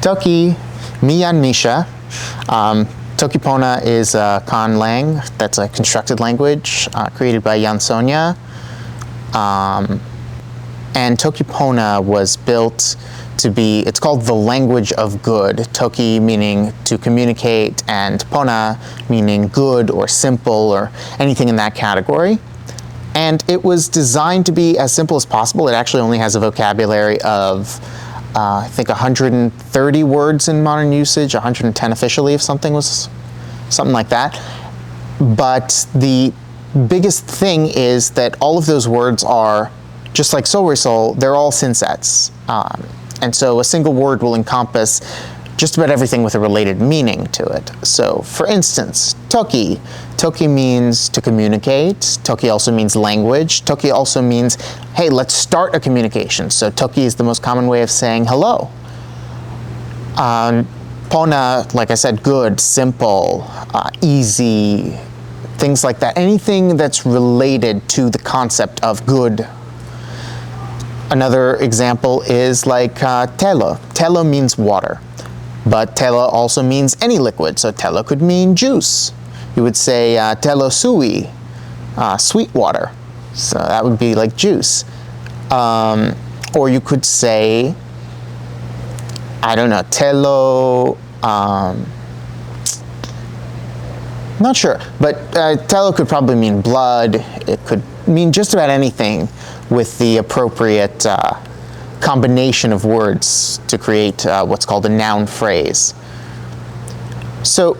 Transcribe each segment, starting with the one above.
Toki, me and Misha. Toki Pona is a Conlang, that's a constructed language created by Jan Sonja. And Toki Pona was built to be, it's called the language of good. Toki meaning to communicate, and Pona meaning good or simple or anything in that category. And it was designed to be as simple as possible. It actually only has a vocabulary of I think 130 words in modern usage, 110 officially if something was something like that. But the biggest thing is that all of those words are, just like sorisol, they're all synsets. And so a single word will encompass just about everything with a related meaning to it. So for instance, Toki. Toki means to communicate. Toki also means language. Toki also means, hey, let's start a communication. So Toki is the most common way of saying hello. Pona, like I said, good, simple, easy, things like that. Anything that's related to the concept of good. Another example is like telo. Telo means water. But telo also means any liquid, so telo could mean juice. You would say telo sui, sweet water. So that would be like juice. Or you could say, I don't know, telo, not sure, but telo could probably mean blood. It could mean just about anything with the appropriate combination of words to create what's called a noun phrase. So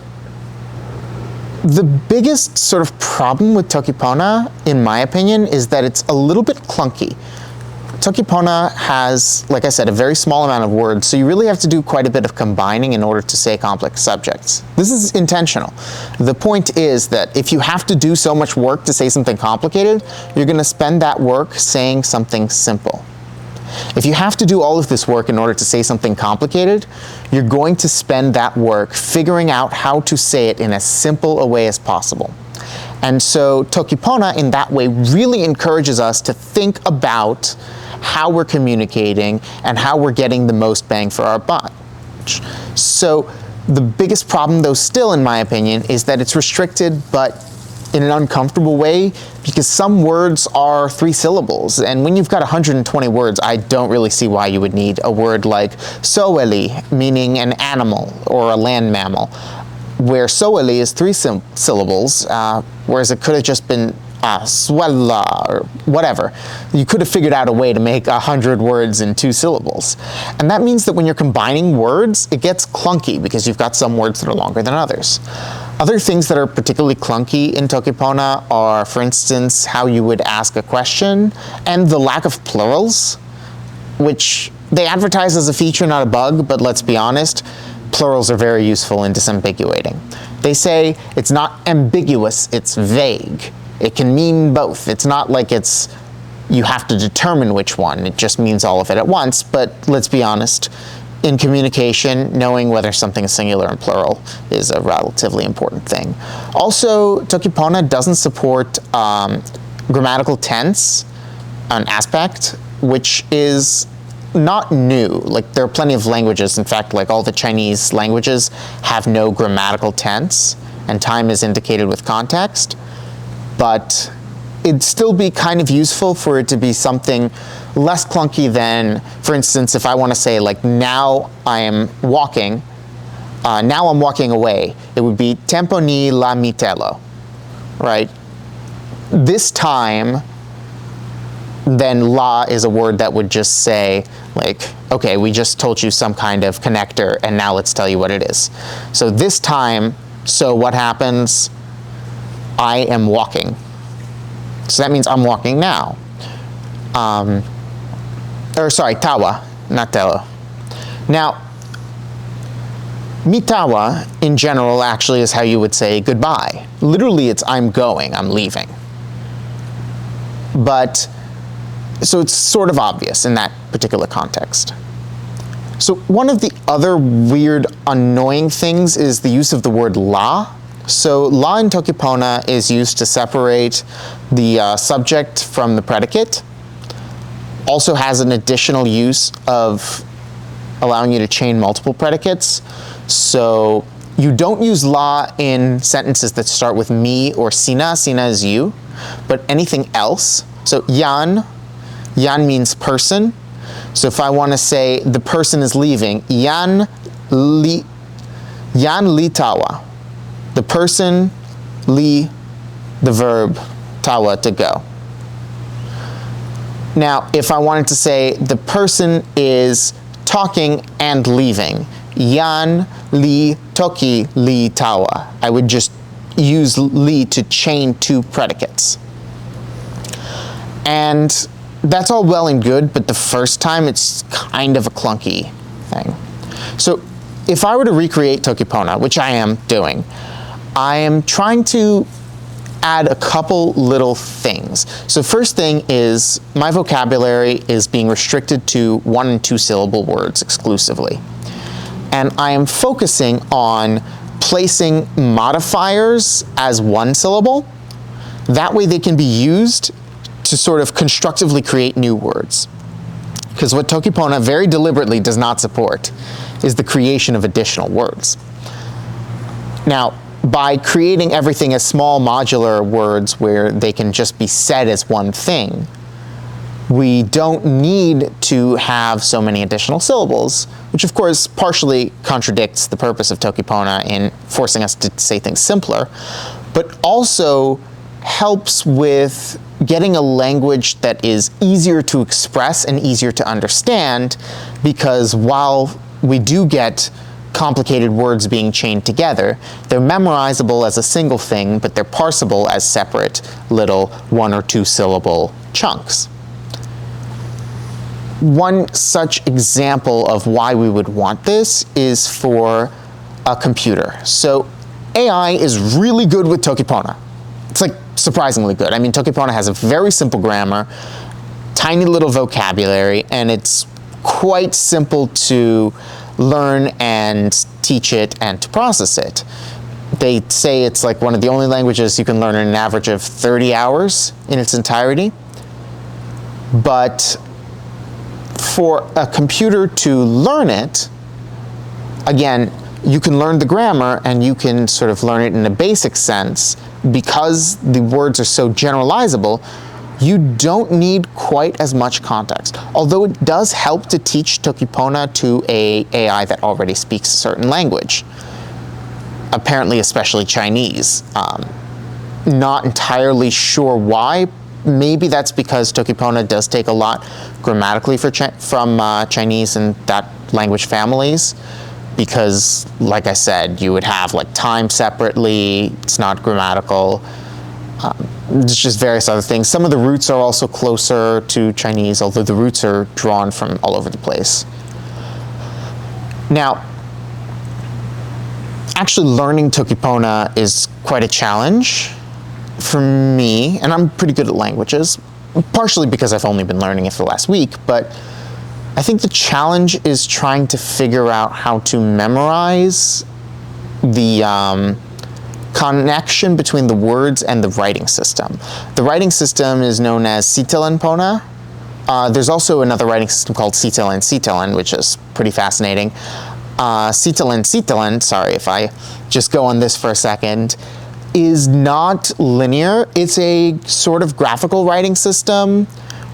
the biggest sort of problem with Toki Pona, in my opinion, is that it's a little bit clunky. Toki Pona has, like I said, a very small amount of words, so you really have to do quite a bit of combining in order to say complex subjects. This is intentional. The point is that if you have to do so much work to say something complicated, you're going to spend that work saying something simple. If you have to do all of this work in order to say something complicated, you're going to spend that work figuring out how to say it in as simple a way as possible. And so Toki Pona, in that way, really encourages us to think about how we're communicating and how we're getting the most bang for our buck. So the biggest problem, though, still, in my opinion, is that it's restricted, but in an uncomfortable way, because some words are 3 syllables, and when you've got 120 words, I don't really see why you would need a word like soeli, meaning an animal or a land mammal, where soeli is 3 syllables, whereas it could have just been swella or whatever. You could have figured out a way to make 100 words in 2 syllables. And that means that when you're combining words, it gets clunky because you've got some words that are longer than others. Other things that are particularly clunky in Toki Pona are, for instance, how you would ask a question and the lack of plurals, which they advertise as a feature, not a bug, but let's be honest, plurals are very useful in disambiguating. They say it's not ambiguous, it's vague. It can mean both. It's not like you have to determine which one. It just means all of it at once. But let's be honest, in communication, knowing whether something is singular and plural is a relatively important thing. Also, Toki Pona doesn't support grammatical tense, an aspect, which is not new. Like, there are plenty of languages. In fact, like all the Chinese languages have no grammatical tense, and time is indicated with context. But it'd still be kind of useful for it to be something less clunky than, for instance, if I want to say, like, now I am walking, now I'm walking away, it would be tempo ni la mitelo, right? This time, then la is a word that would just say, like, okay, we just told you some kind of connector, and now let's tell you what it is. So this time, so what happens? I am walking. So that means I'm walking now. Tawa, not telo. Now, mitawa, in general, actually is how you would say goodbye. Literally, it's I'm going, I'm leaving. But, so it's sort of obvious in that particular context. So one of the other weird, annoying things is the use of the word la. So la in Toki Pona is used to separate the subject from the predicate. Also has an additional use of allowing you to chain multiple predicates. So you don't use la in sentences that start with me or sina. Sina is you, but anything else. So yan means person. So if I want to say the person is leaving, yan li tawa. The person, li, the verb, tawa, to go. Now, if I wanted to say the person is talking and leaving, yan li toki li tawa, I would just use li to chain two predicates. And that's all well and good, but the first time it's kind of a clunky thing. So if I were to recreate Toki Pona, which I am doing, I am trying to add a couple little things. So first thing is my vocabulary is being restricted to 1 and 2 syllable words exclusively. And I am focusing on placing modifiers as 1 syllable. That way they can be used to sort of constructively create new words. Because what Toki Pona very deliberately does not support is the creation of additional words. Now, by creating everything as small modular words where they can just be said as one thing, we don't need to have so many additional syllables, which of course partially contradicts the purpose of Toki Pona in forcing us to say things simpler, but also helps with getting a language that is easier to express and easier to understand, because while we do get complicated words being chained together, they're memorizable as a single thing, but they're parsable as separate little 1 or 2 syllable chunks. One such example of why we would want this is for a computer. So AI is really good with Toki Pona. It's like surprisingly good. I mean, Toki Pona has a very simple grammar, tiny little vocabulary, and it's quite simple to learn and teach it and to process it. They say it's like one of the only languages you can learn in an average of 30 hours in its entirety. But for a computer to learn it, again, you can learn the grammar and you can sort of learn it in a basic sense. Because the words are so generalizable, you don't need quite as much context. Although it does help to teach Toki Pona to an AI that already speaks a certain language. Apparently, especially Chinese. Not entirely sure why. Maybe that's because Toki Pona does take a lot grammatically from Chinese and that language families. Because, like I said, you would have like time separately, it's not grammatical. It's just various other things. Some of the roots are also closer to Chinese, although the roots are drawn from all over the place. Now, actually learning Toki Pona is quite a challenge for me, and I'm pretty good at languages, partially because I've only been learning it for the last week, but I think the challenge is trying to figure out how to memorize the connection between the words and the writing system. The writing system is known as Sitilan Pona. There's also another writing system called Sitilan, which is pretty fascinating. Sitilan, sorry if I just go on this for a second, is not linear. It's a sort of graphical writing system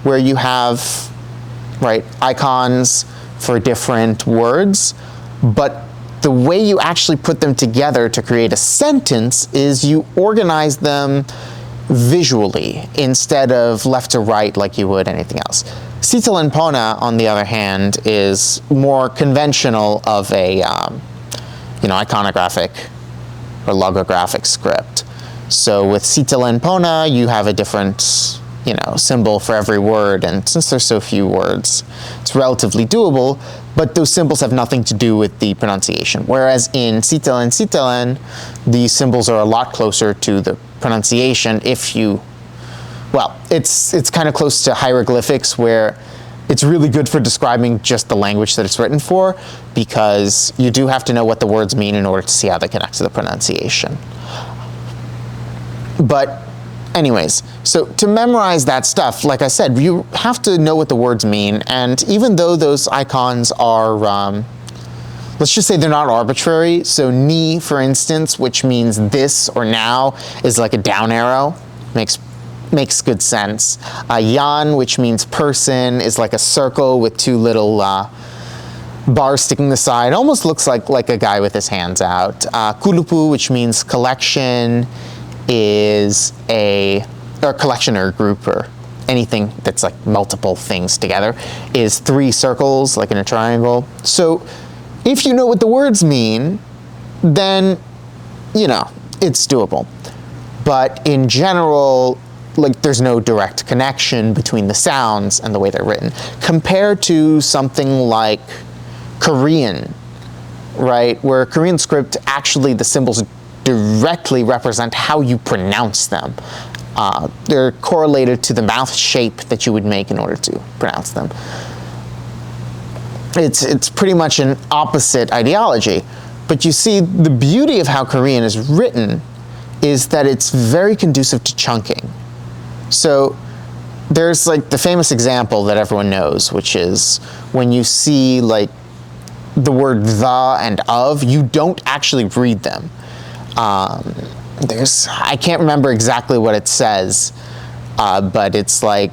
where you have icons for different words, but the way you actually put them together to create a sentence is you organize them visually instead of left to right like you would anything else. Sitilan Pona, on the other hand, is more conventional of a iconographic or logographic script. So with Sitilan Pona, you have a different symbol for every word, and since there's so few words, it's relatively doable, but those symbols have nothing to do with the pronunciation. Whereas in Sitilan, the symbols are a lot closer to the pronunciation it's kind of close to hieroglyphics, where it's really good for describing just the language that it's written for, because you do have to know what the words mean in order to see how they connect to the pronunciation. But anyways, So to memorize that stuff, like I said, you have to know what the words mean, and even though those icons are, let's just say they're not arbitrary, so ni, for instance, which means this or now, is like a down arrow, makes good sense. Yan, which means person, is like a circle with two little bars sticking the side, almost looks like a guy with his hands out. Kulupu, which means collection, is or collection or group or anything that's like multiple things together, is three circles, like in a triangle. So if you know what the words mean, then, it's doable. But in general, like, there's no direct connection between the sounds and the way they're written. Compared to something like Korean, right, where Korean script, actually the symbols directly represent how you pronounce them. They're correlated to the mouth shape that you would make in order to pronounce them. It's pretty much an opposite ideology. But you see, the beauty of how Korean is written is that it's very conducive to chunking. So there's like the famous example that everyone knows, which is when you see like the word the and of, you don't actually read them. I can't remember exactly what it says, but it's like,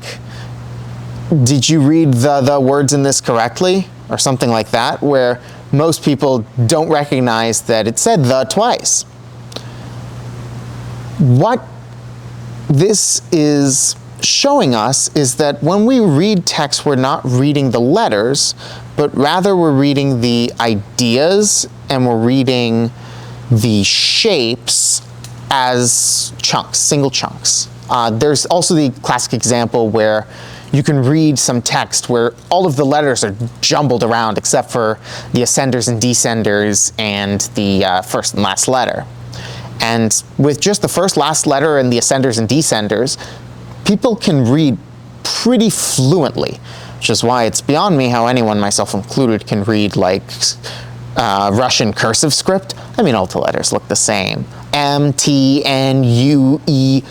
did you read the words in this correctly? Or something like that, where most people don't recognize that it said the twice. What this is showing us is that when we read text, we're not reading the letters, but rather we're reading the ideas and we're reading the shapes as chunks, single chunks. There's also the classic example where you can read some text where all of the letters are jumbled around except for the ascenders and descenders and the first and last letter. And with just the first, last letter and the ascenders and descenders, people can read pretty fluently, which is why it's beyond me how anyone, myself included, can read like Russian cursive script. I mean, all the letters look the same. M, T, N, U, E,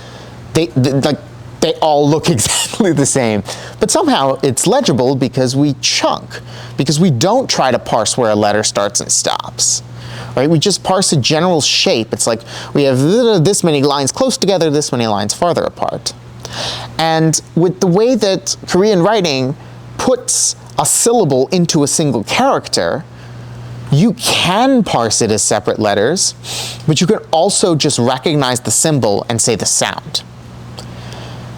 they all look exactly the same. But somehow it's legible because we chunk, because we don't try to parse where a letter starts and stops. Right? We just parse a general shape. It's like we have this many lines close together, this many lines farther apart. And with the way that Korean writing puts a syllable into a single character, you can parse it as separate letters, but you can also just recognize the symbol and say the sound.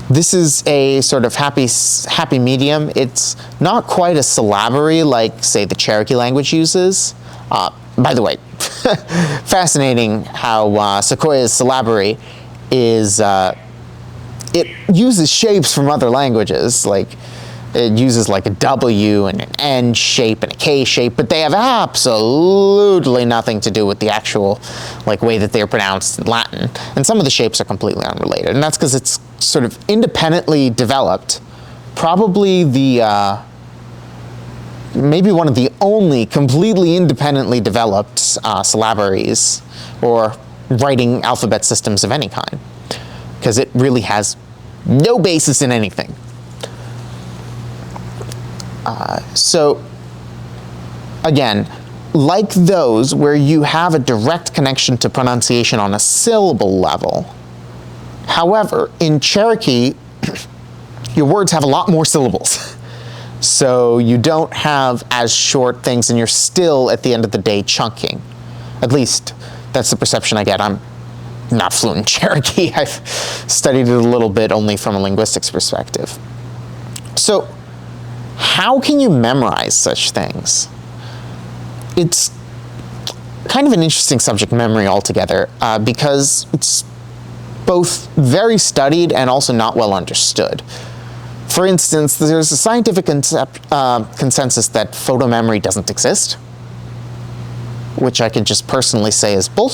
This is a sort of happy medium. It's not quite a syllabary like, say, the Cherokee language uses. By the way, fascinating how Sequoia's syllabary is, it uses shapes from other languages. Like, it uses like a W and an N shape and a K shape, but they have absolutely nothing to do with the actual like way that they're pronounced in Latin. And some of the shapes are completely unrelated, and that's because it's sort of independently developed. Probably the maybe one of the only completely independently developed syllabaries or writing alphabet systems of any kind, because it really has no basis in anything. So, again, like those where you have a direct connection to pronunciation on a syllable level, however, in Cherokee, your words have a lot more syllables. So you don't have as short things, and you're still, at the end of the day, chunking. At least, that's the perception I get. I'm not fluent in Cherokee. I've studied it a little bit only from a linguistics perspective. So, how can you memorize such things? It's kind of an interesting subject, memory altogether, because it's both very studied and also not well understood. For instance, there's a scientific consensus that photo memory doesn't exist, which I can just personally say is bull.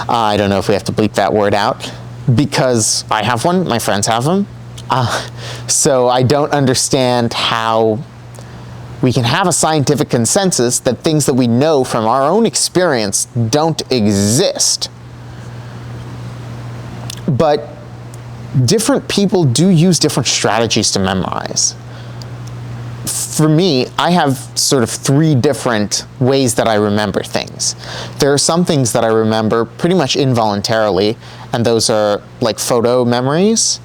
I don't know if we have to bleep that word out, because I have one, my friends have them. So I don't understand how we can have a scientific consensus that things that we know from our own experience don't exist. But different people do use different strategies to memorize. For me, I have sort of 3 different ways that I remember things. There are some things that I remember pretty much involuntarily, and those are like photo memories.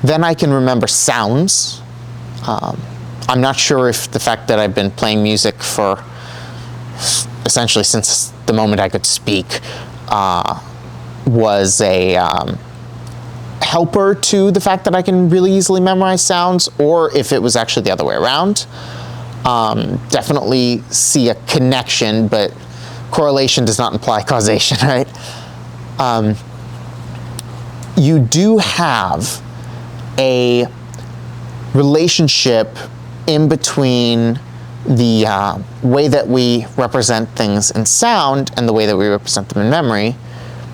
Then I can remember sounds. I'm not sure if the fact that I've been playing music for essentially since the moment I could speak was a helper to the fact that I can really easily memorize sounds, or if it was actually the other way around. Definitely see a connection, but correlation does not imply causation, right? You do have a relationship in between the way that we represent things in sound and the way that we represent them in memory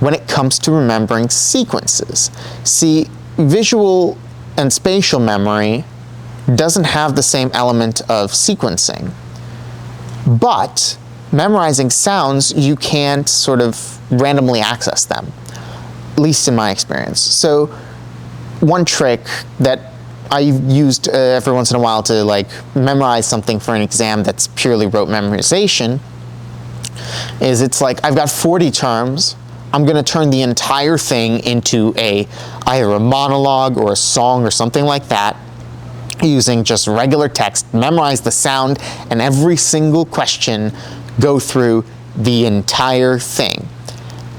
when it comes to remembering sequences. See, visual and spatial memory doesn't have the same element of sequencing, but memorizing sounds, you can't sort of randomly access them, at least in my experience. So one trick that I used every once in a while to like memorize something for an exam that's purely rote memorization is it's like I've got 40 terms. I'm going to turn the entire thing into either a monologue or a song or something like that using just regular text, memorize the sound, and every single question go through the entire thing.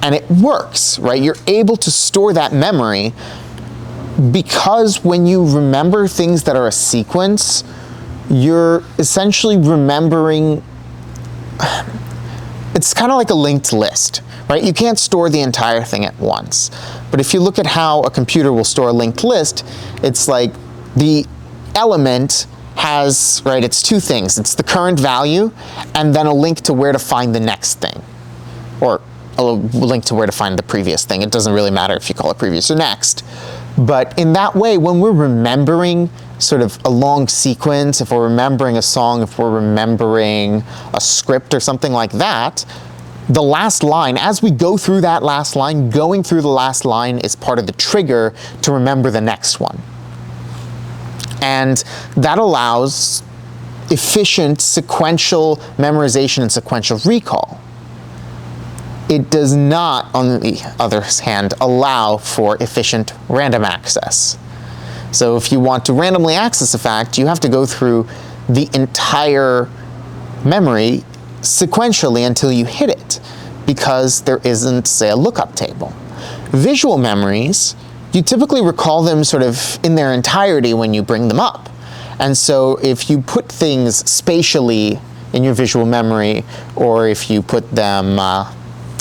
And it works, right? You're able to store that memory because when you remember things that are a sequence, you're essentially remembering, it's kind of like a linked list, right? You can't store the entire thing at once. But if you look at how a computer will store a linked list, it's like the element has, right, it's 2 things. It's the current value and then a link to where to find the next thing, or a link to where to find the previous thing. It doesn't really matter if you call it previous or next. But in that way, when we're remembering sort of a long sequence, if we're remembering a song, if we're remembering a script or something like that, the last line, as we go through that last line, going through the last line is part of the trigger to remember the next one. And that allows efficient sequential memorization and sequential recall. It does not, on the other hand, allow for efficient random access. So if you want to randomly access a fact, you have to go through the entire memory sequentially until you hit it, because there isn't, say, a lookup table. Visual memories, you typically recall them sort of in their entirety when you bring them up. And so if you put things spatially in your visual memory, or if you put them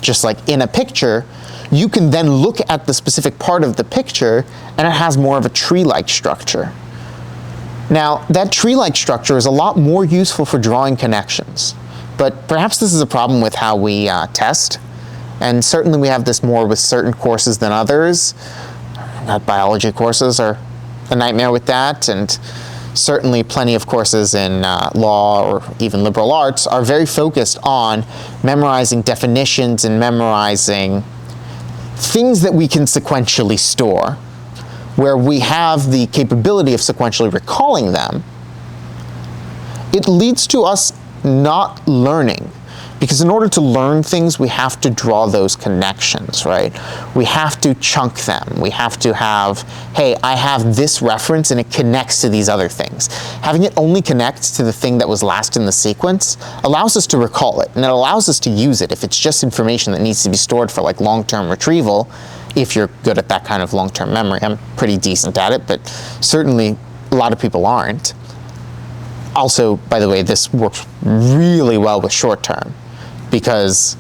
just like in a picture, you can then look at the specific part of the picture and it has more of a tree-like structure. Now, that tree-like structure is a lot more useful for drawing connections, but perhaps this is a problem with how we test, and certainly we have this more with certain courses than others. Biology courses are a nightmare with that, and certainly plenty of courses in law or even liberal arts are very focused on memorizing definitions and memorizing things that we can sequentially store, where we have the capability of sequentially recalling them. It leads to us not learning, because in order to learn things, we have to draw those connections, right? We have to chunk them. We have to have, hey, I have this reference and it connects to these other things. Having it only connect to the thing that was last in the sequence allows us to recall it, and it allows us to use it if it's just information that needs to be stored for like long-term retrieval, if you're good at that kind of long-term memory. I'm pretty decent at it, but certainly a lot of people aren't. Also, by the way, this works really well with short-term, because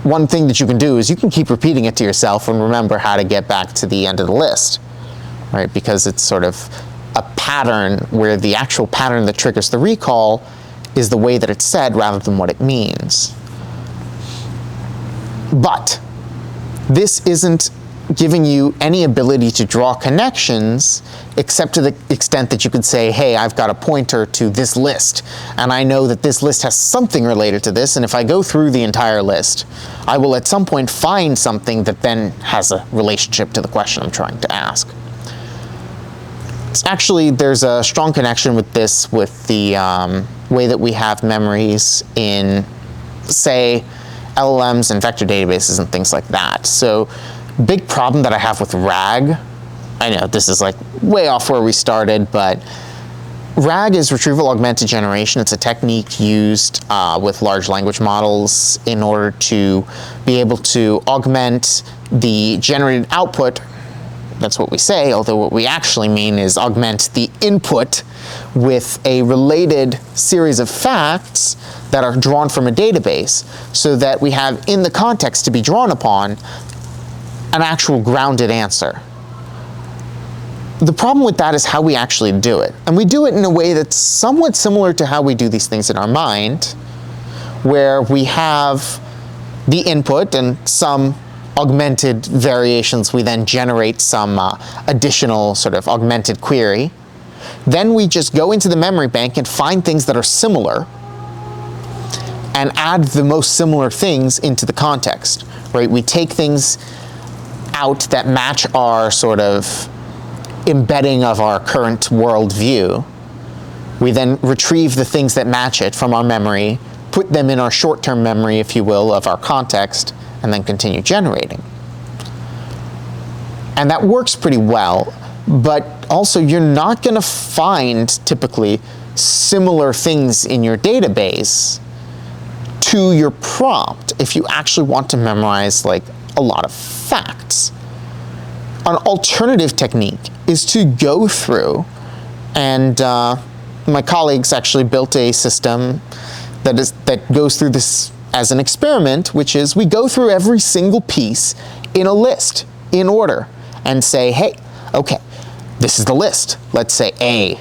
one thing that you can do is you can keep repeating it to yourself and remember how to get back to the end of the list, right? Because it's sort of a pattern where the actual pattern that triggers the recall is the way that it's said rather than what it means. But this isn't giving you any ability to draw connections, except to the extent that you could say, hey, I've got a pointer to this list, and I know that this list has something related to this, and if I go through the entire list, I will at some point find something that then has a relationship to the question I'm trying to ask. Actually, there's a strong connection with this, with the way that we have memories in, say, LLMs and vector databases and things like that. So, big problem that I have with RAG, I know this is like way off where we started, but RAG is retrieval augmented generation. It's a technique used with large language models in order to be able to augment the generated output. That's what we say, although what we actually mean is augment the input with a related series of facts that are drawn from a database, so that we have in the context to be drawn upon an actual grounded answer. The problem with that is how we actually do it. And we do it in a way that's somewhat similar to how we do these things in our mind, where we have the input and some augmented variations. We then generate some additional sort of augmented query. Then we just go into the memory bank and find things that are similar and add the most similar things into the context, right? We take things out that match our sort of embedding of our current worldview. We then retrieve the things that match it from our memory, put them in our short-term memory, if you will, of our context, and then continue generating. And that works pretty well, but also you're not going to find typically similar things in your database to your prompt if you actually want to memorize like a lot of facts. An alternative technique is to go through, and my colleagues actually built a system that goes through this as an experiment, which is we go through every single piece in a list in order and say, hey, okay, this is the list. Let's say A.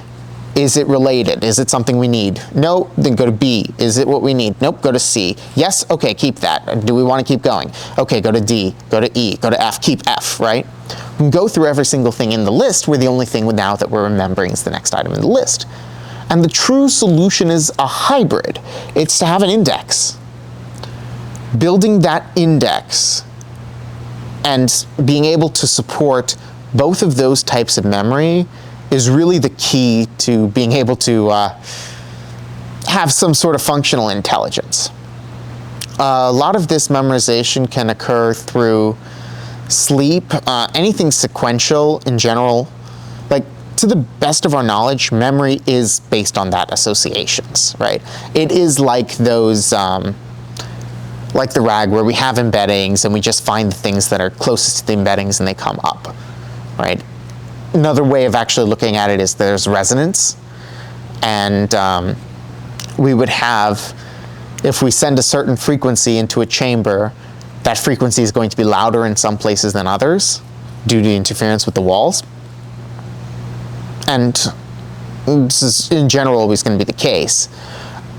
Is it related? Is it something we need? No, then go to B. Is it what we need? Nope, go to C. Yes, okay, keep that. Do we want to keep going? Okay, go to D, go to E, go to F, keep F, right? We can go through every single thing in the list, where the only thing now that we're remembering is the next item in the list. And the true solution is a hybrid. It's to have an index. Building that index and being able to support both of those types of memory is really the key to being able to have some sort of functional intelligence. A lot of this memorization can occur through sleep, anything sequential in general. Like, to the best of our knowledge, memory is based on that associations, right? It is like those, like the RAG, where we have embeddings and we just find the things that are closest to the embeddings and they come up, right? Another way of actually looking at it is there's resonance, and we would have, if we send a certain frequency into a chamber, that frequency is going to be louder in some places than others due to interference with the walls. And this is in general always going to be the case.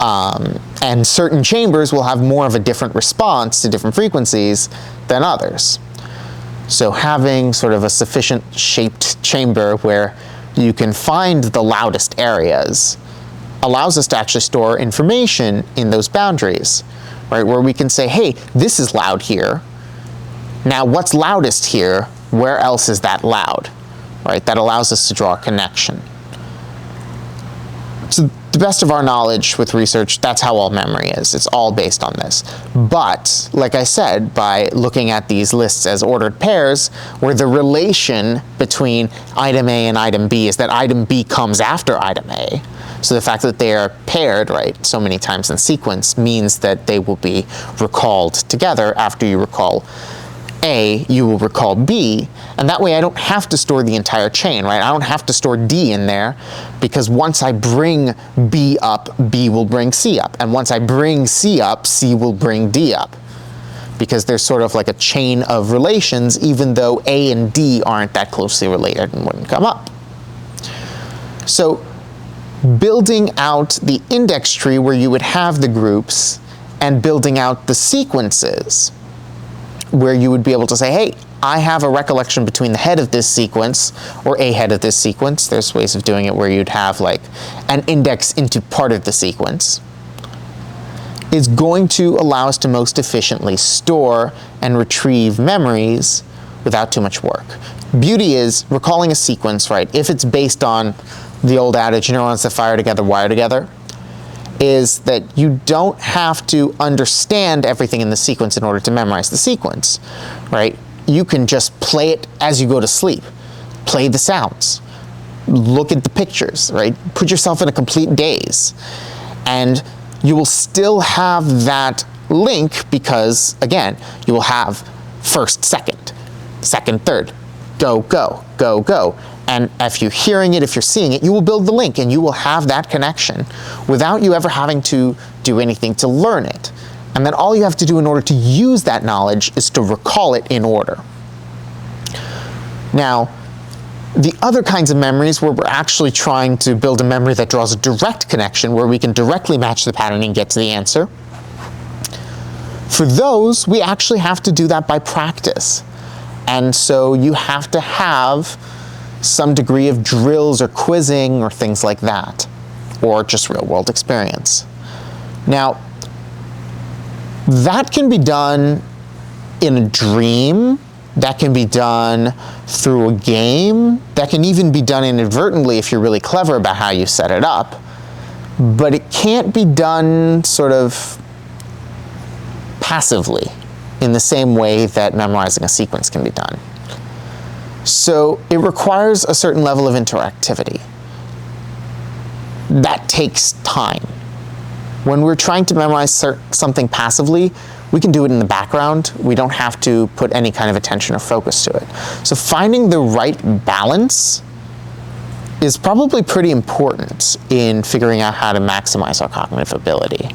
And certain chambers will have more of a different response to different frequencies than others. So having sort of a sufficient shaped chamber where you can find the loudest areas allows us to actually store information in those boundaries, right? Where we can say, hey, this is loud here. Now what's loudest here? Where else is that loud, right? That allows us to draw a connection. To the best of our knowledge with research, that's how all memory is. It's all based on this. But, like I said, by looking at these lists as ordered pairs, where the relation between item A and item B is that item B comes after item A. So the fact that they are paired, right, so many times in sequence means that they will be recalled together. After you recall A, you will recall B, and that way I don't have to store the entire chain, right? I don't have to store D in there, because once I bring B up, B will bring C up, and once I bring C up, C will bring D up, because there's sort of like a chain of relations, even though A and D aren't that closely related and wouldn't come up. So building out the index tree where you would have the groups, and building out the sequences where you would be able to say, hey, I have a recollection between the head of this sequence or a head of this sequence. There's ways of doing it where you'd have like an index into part of the sequence. Is going to allow us to most efficiently store and retrieve memories without too much work. beauty is recalling a sequence, right? If it's based on the old adage, neurons that fire together wire together, is that you don't have to understand everything in the sequence in order to memorize the sequence, right? You can just play it as you go to sleep. Play the sounds. Look at the pictures, right? Put yourself in a complete daze. And you will still have that link because, again, you will have first, second, third, go, go, go, go. And if you're hearing it, if you're seeing it, you will build the link and you will have that connection without you ever having to do anything to learn it. And then all you have to do in order to use that knowledge is to recall it in order. Now, the other kinds of memories where we're actually trying to build a memory that draws a direct connection, where we can directly match the pattern and get to the answer, for those, we actually have to do that by practice. And so you have to have some degree of drills or quizzing or things like that, or just real-world experience. Now, that can be done in a dream, that can be done through a game, that can even be done inadvertently if you're really clever about how you set it up, but it can't be done sort of passively in the same way that memorizing a sequence can be done. So it requires a certain level of interactivity. That takes time. When we're trying to memorize something passively, we can do it in the background. We don't have to put any kind of attention or focus to it. So finding the right balance is probably pretty important in figuring out how to maximize our cognitive ability.